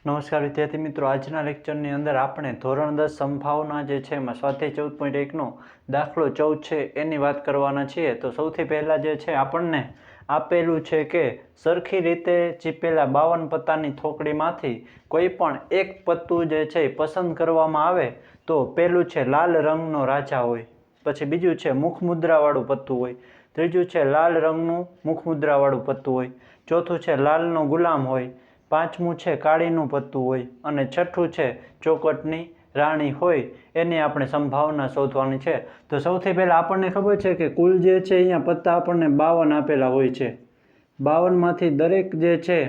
નમસ્કાર વિદ્યાર્થી મિત્રો, આજના લેક્ચરની અંદર આપણે ધોરણ 10 સંભાવના જે છે એમાં સ્વાધ્યાય 14.1નો દાખલો 14 છે એની વાત કરવાના છીએ। તો સૌથી પહેલાં જે છે આપણને આપેલું છે કે સરખી રીતે ચીપેલા 52 પત્તાની થોકડીમાંથી કોઈ પણ એક પત્તું જે છે પસંદ કરવામાં આવે તો પહેલું છે લાલ રંગનો રાજા હોય, પછી બીજું છે મુખમુદ્રાવાળું પત્તું હોય, ત્રીજું છે લાલ રંગનું મુખમુદ્રાવાળું પત્તું હોય, ચોથું છે લાલનો ગુલામ હોય, પાંચમું છે કાળીનું પત્તું હોય અને છઠ્ઠું છે ચોકટની રાણી હોય। એની આપણે સંભાવના શોધવાની છે। તો સૌથી પહેલાં આપણને ખબર છે કે કુલ જે છે અહીંયા પત્તા આપણને 52 આપેલા હોય છે। 52માંથી દરેક જે છે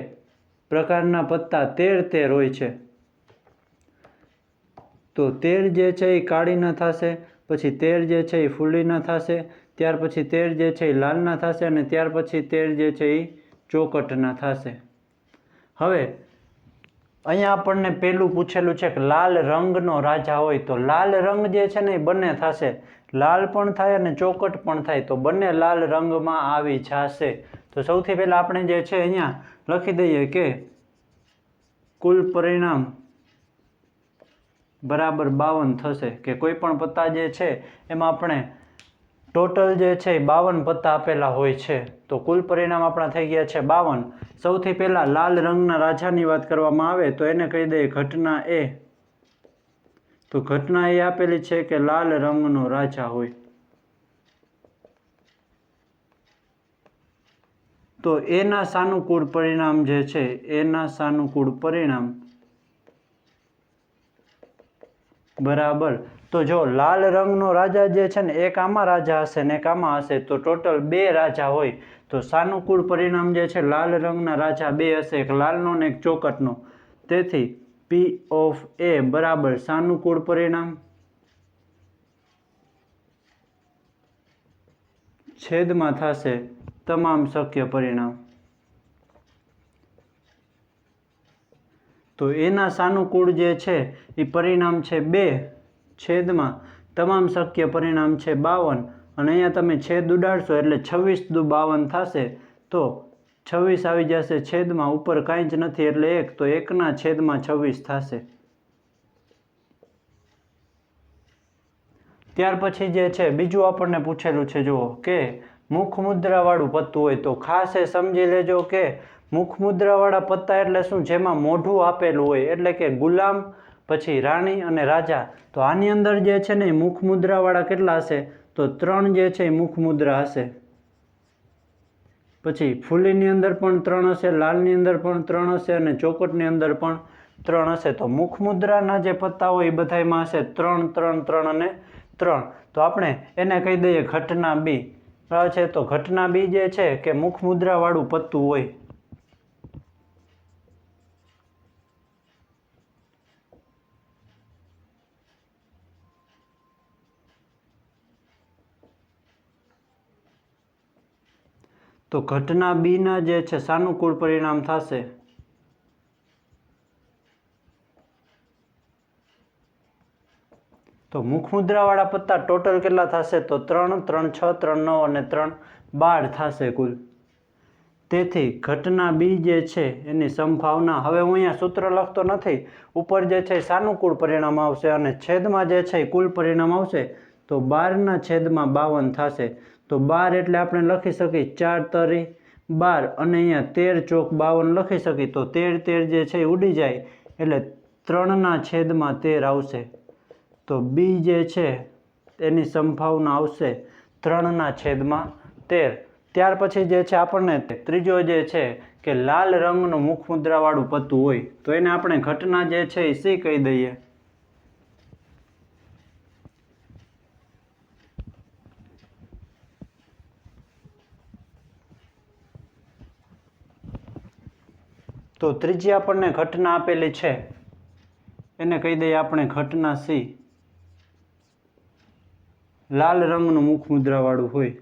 પ્રકારના પત્તા 13 હોય છે। તો 13 જે છે એ કાળીના થશે, પછી 13 જે છે એ ફૂલીના થશે, ત્યાર પછી 13 જે છે એ લાલના થશે અને ત્યાર પછી 13 જે છે એ ચોકટના થશે। હવે અહીંયા આપણને પહેલું પૂછેલું છે કે લાલ રંગનો રાજા હોય, તો લાલ રંગ જે છે ને એ બંને થશે, લાલ પણ થાય અને ચોકટ પણ થાય, તો બંને લાલ રંગમાં આવી જશે। તો સૌથી પહેલાં આપણે જે છે અહીંયા લખી દઈએ કે કુલ પરિણામ બરાબર 52 થશે, કે કોઈ પણ પત્તા જે છે એમાં આપણે ટોટલ જે છે 52 પત્તા આપેલા હોય છે। તો કુલ પરિણામ આપણા થઈ ગયા છે 52। સૌથી પહેલાં લાલ રંગના રાજાની વાત કરવામાં આવે તો એને કહી દઈએ ઘટના એ। તો ઘટના એ આપેલી છે કે લાલ રંગનો રાજા હોય, તો એના સાનુકૂળ પરિણામ જે છે એના સાનુકૂળ પરિણામ બરાબર, તો જો લાલ રંગનો રાજા જે છે ને એક આમાં રાજા હશે ને એક આમાં હશે, તો ટોટલ 2 રાજા હોય, તો સાનુકૂળ પરિણામ જે છે લાલ રંગના રાજા 2 હશે, એક લાલનો ને એક ચોકટનો। તેથી P ઓફ A બરાબર સાનુકૂળ પરિણામ છેદમાં થશે તમામ શક્ય પરિણામ। તો એના સાનુકૂળ જે છે એ પરિણામ છે 2 છેદમાં તમામ શક્ય પરિણામ છે 52, અને અહીંયા તમે છેદ ઉડાડશો એટલે 26 દુ 52 થશે, તો 26 આવી જશે છેદમાં, ઉપર કાંઈ જ નથી એટલે 1, તો 1ના છેદમાં 26 થશે। ત્યાર પછી જે છે બીજું આપણને પૂછેલું છે, જુઓ કે મુખમુદ્રાવાળું પત્તું હોય, તો ખાસ એ સમજી લેજો કે મુખમુદ્રાવાળા પત્તા એટલે શું, જેમાં મોઢું આપેલું હોય, એટલે કે ગુલામ, પછી રાણી અને રાજા। તો આની અંદર જે છે ને મુખમુદ્રાવાળા કેટલા હશે, તો 3 જે છે એ મુખમુદ્રા હશે, પછી ફૂલીની અંદર પણ 3 હશે, લાલની અંદર પણ 3 હશે અને ચોકટની અંદર પણ 3 હશે। તો મુખમુદ્રાના જે પત્તા હોય એ બધામાં હશે 3, 3, 3 અને 3। તો આપણે એને કહી દઈએ ઘટના બી, બરાબર છે। તો ઘટના બી જે છે કે મુખમુદ્રાવાળું પત્તું હોય, તો ઘટના બીના જે છે સાનુકૂળ પરિણામ થશે તો મુખમુદ્રાવાળા પત્તા ટોટલ કેટલા થશે, તો 3, 3, 6, 3, 9 અને 3, 12 થશે કુલ। તેથી ઘટના બી જે છે એની સંભાવના, હવે હું અહીંયા સૂત્ર લખતો નથી, ઉપર જે છે સાનુકૂળ પરિણામ આવશે અને છેદમાં જે છે કુલ પરિણામ આવશે, તો 12ના છેદમાં 52 થશે। તો 12 એટલે આપણે લખી શકીએ 4 તરી 12 અને અહીંયા 13 ચોક 52 લખી શકીએ, તો 13, 13 જે છે એ ઉડી જાય એટલે 3ના છેદમાં 13 આવશે। તો બી જે છે એની સંભાવના આવશે 3ના છેદમાં 13। ત્યાર પછી જે છે આપણને ત્રીજો જે છે કે લાલ રંગનું મુખમુદ્રાવાળું પત્તું હોય, તો એને આપણે ઘટના જે છે એ સી કહી દઈએ। તો ત્રીજી આપણને ઘટના આપેલી છે એને કહી દઈએ આપણે ઘટના સી, લાલ રંગનું મુખમુદ્રાવાળું હોય।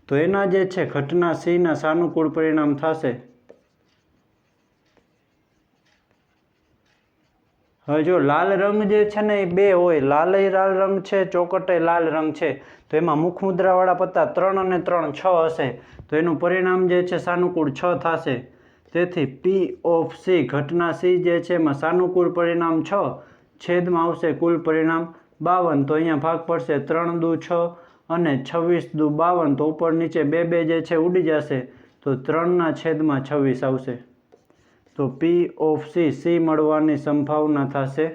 તો એના જે છે ઘટના સીના સાનુકૂળ પરિણામ થશે, હવે જો લાલ રંગ જે છે ને એ બે હોય, લાલય લાલ રંગ છે, ચોકટય લાલ રંગ છે, તો એમાં મુખ મુદ્રાવાળા પત્તા 3 અને 3 6 હશે, તો એનું પરિણામ જે છે સાનુકૂળ 6 થશે. તેથી P of C ઘટના C જે છે એમાં સાનુકૂળ પરિણામ 6, છેદમાં આવશે કુલ પરિણામ 52. તો અહીંયા ભાગ પડશે 3 દુ 6 અને 26 દુ 52, તો ઉપર નીચે 2 2 જે છે ઉડી જશે, તો 3/26 આવશે. તો P of C મળવાની સંભાવના થશે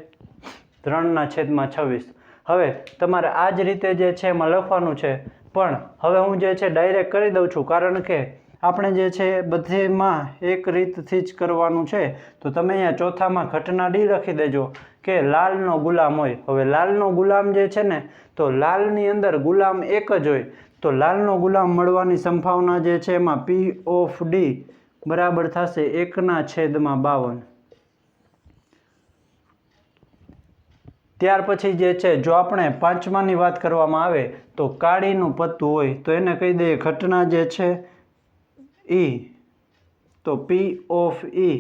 3/26. હવે તમારે આ જ રીતે જે છે એમાં લખવાનું છે, પણ હવે હું જે છે ડાયરેક્ટ કરી દઉં છું, કારણ કે આપણે જે છે બધેમાં એક રીતથી જ કરવાનું છે. તો તમે અહીંયા ચોથામાં ઘટના D લખી દેજો કે લાલનો ગુલામ હોય. હવે લાલનો ગુલામ જે છે ને, તો લાલની અંદર ગુલામ એક જ હોય, તો લાલનો ગુલામ મળવાની સંભાવના જે છે એમાં P of D બરાબર થશે 1/52. ત્યાર પછી જે છે જો આપણે પાંચમાની વાત કરવામાં આવે તો કાળીનું પત્તું હોય, તો એને કહી દઈએ ઘટના જે છે E, તો P of E,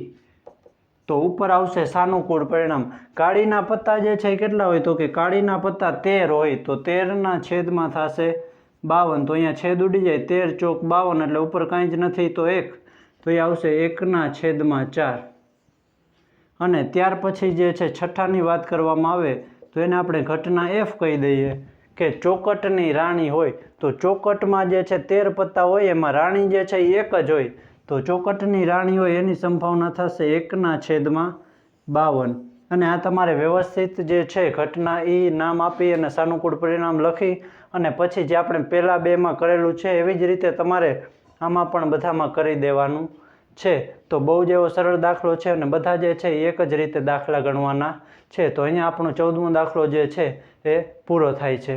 તો ઉપર આવશે સાનુકૂળ પરિણામ. કાળીના પત્તા જે છે કેટલા હોય, તો કે કાળીના પત્તા 13 હોય, તો 13/છેદમાં થશે 52. તો અહીંયા છેદ ઉડી જાય, 13 ચોક 52, એટલે ઉપર કાંઈ જ નથી તો 1, તો એ આવશે 1/4. અને ત્યાર પછી જે છે છઠ્ઠાની વાત કરવામાં આવે તો એને આપણે ઘટના F કહી દઈએ કે ચોકટની રાણી હોય. તો ચોકટમાં જે છે 13 પત્તા હોય, એમાં રાણી જે છે એ એક જ હોય, તો ચોકટની રાણી હોય એની સંભાવના થશે 1/52. અને આ તમારે વ્યવસ્થિત જે છે ઘટના E નામ આપી અને સાનુકૂળ પરિણામ લખી અને પછી જે આપણે પહેલા બેમાં કરેલું છે એવી જ રીતે તમારે આમાં પણ બધામાં કરી દેવાનું છે. તો બહુ જ એવો સરળ દાખલો છે અને બધા જે છે એક જ રીતે દાખલા ગણવાના છે. તો અહીંયા આપણો 14મો દાખલો જે છે એ પૂરો થાય છે.